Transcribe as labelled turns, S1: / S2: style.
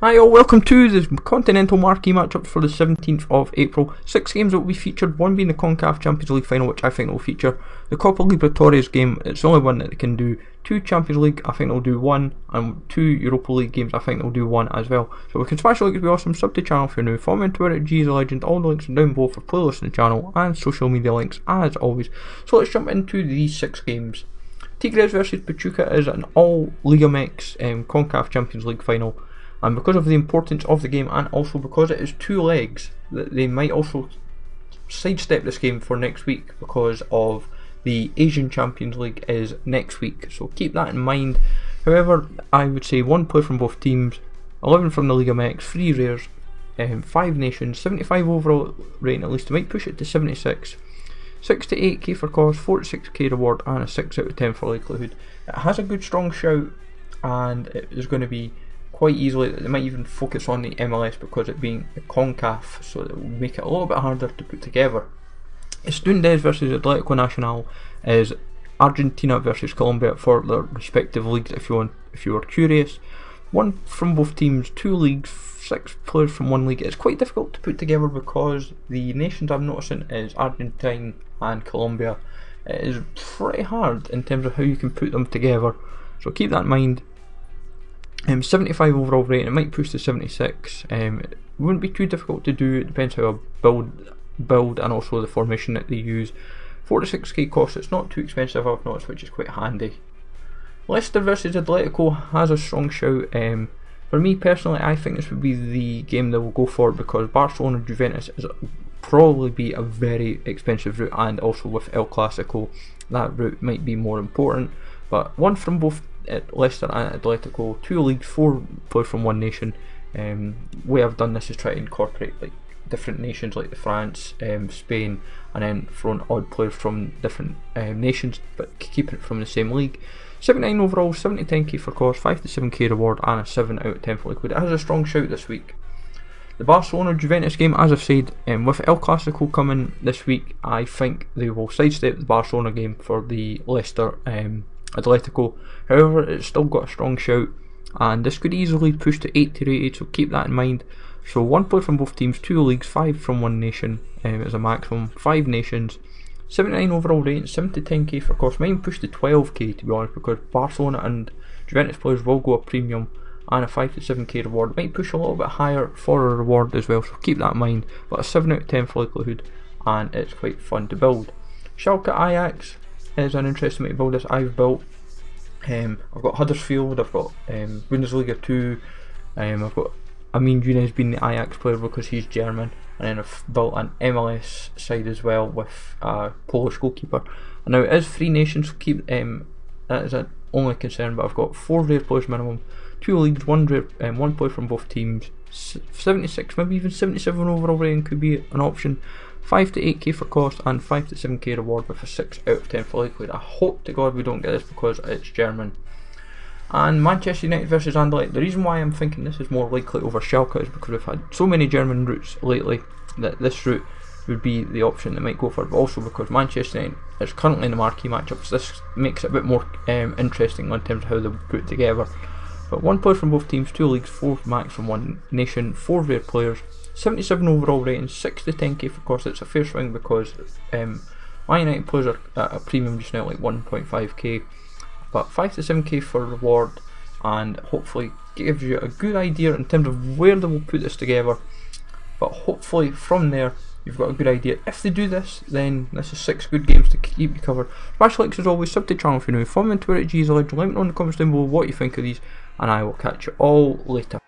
S1: Hi all, welcome to the Continental Marquee Matchups for the 17th of April. 6 games that will be featured, one being the CONCACAF Champions League final, which I think will feature. The Copa Libertadores game, it's the only one that they can do. 2 Champions League, I think they'll do 1, and 2 Europa League games, I think they'll do 1 as well. So we can smash the like, it'd be awesome, sub to the channel if you're new, follow me on Twitter at GZLegend, all the links are down below for playlists in the channel, and social media links as always. So let's jump into these 6 games. Tigres versus Pachuca is an all Liga MX CONCACAF Champions League final. And because of the importance of the game, and also because it is 2 legs, that they might also sidestep this game for next week because of the Asian Champions League is next week. So keep that in mind. However, I would say 1 player from both teams, 11 from the Liga MX, 3 rares, 5 nations, 75 overall rating at least. They might push it to 76. 6 to 8k for cost, 4 to 6k reward, and a 6 out of 10 for likelihood. It has a good strong shout, and it is going to be quite easily. They might even focus on the MLS because it being a CONCACAF, so it will make it a little bit harder to put together. Estudiantes versus Atlético Nacional is Argentina versus Colombia for their respective leagues. If you are curious, 1 from both teams, 2 leagues, 6 players from 1 league. It's quite difficult to put together because the nations I'm noticing is Argentina and Colombia. It is pretty hard in terms of how you can put them together, so keep that in mind. 75 overall rating, it might push to 76. It wouldn't be too difficult to do, it depends how I build and also the formation that they use. 4 to 6k cost, it's not too expensive I've noticed, which is quite handy. Leicester versus Atletico has a strong shout. For me personally, I think this would be the game that we'll go for because Barcelona Juventus is probably be a very expensive route, and also with El Clasico that route might be more important. But 1 from both Leicester and Atletico, 2 leagues, 4 players from 1 nation. Way I've done this is try to incorporate like different nations like the France, Spain, and then thrown odd players from different nations, but keeping it from the same league. 79 overall, 7 to 10k for cost, 5 to 7k reward, and a 7 out of 10 for liquid. It has a strong shout this week. The Barcelona Juventus game, as I've said, with El Clasico coming this week, I think they will sidestep the Barcelona game for the Leicester Atletico. However, it's still got a strong shout, and this could easily push to 80 rated, so keep that in mind. So 1 player from both teams, 2 leagues, 5 from 1 nation as a maximum, 5 nations, 79 overall rating, 7 to 10k for cost. Mine push to 12k to be honest, because Barcelona and Juventus players will go a premium, and a 5 to 7k reward. Might push a little bit higher for a reward as well, so keep that in mind. But a 7 out of 10 for likelihood, and it's quite fun to build. Schalke Ajax is an interesting way to build this. I've built I've got Huddersfield, I've got Bundesliga 2, I've got Amin Younes being the Ajax player because he's German, and then I've built an MLS side as well with a Polish goalkeeper. And now it is 3 nations, so keep that is an only concern, but I've got 4 rare players minimum, 2 leagues, 1 rare, 1 player from both teams, 76, maybe even 77 overall rating could be an option. 5 to 8k for cost, and 5 to 7k reward with a 6 out of 10 for likelihood. I hope to God we don't get this because it's German. And Manchester United versus Anderlecht. The reason why I'm thinking this is more likely over Schalke is because we've had so many German routes lately that this route would be the option that might go for it, but also because Manchester United is currently in the marquee matchups, this makes it a bit more interesting in terms of how they're put together. But 1 player from both teams, 2 leagues, 4 max from 1 nation, 4 rare players, 77 overall rating, 6 to 10k for cost. It's a fair swing because Man United players are at a premium just now, like 1.5k, but 5 to 7k for reward, and hopefully gives you a good idea in terms of where they will put this together. But hopefully from there you've got a good idea. If they do this, then this is 6 good games to keep you covered. Smash likes as always, sub to the channel if you're new, follow me on Twitter at GZLegend, let me know in the comments down below what you think of these, and I will catch you all later.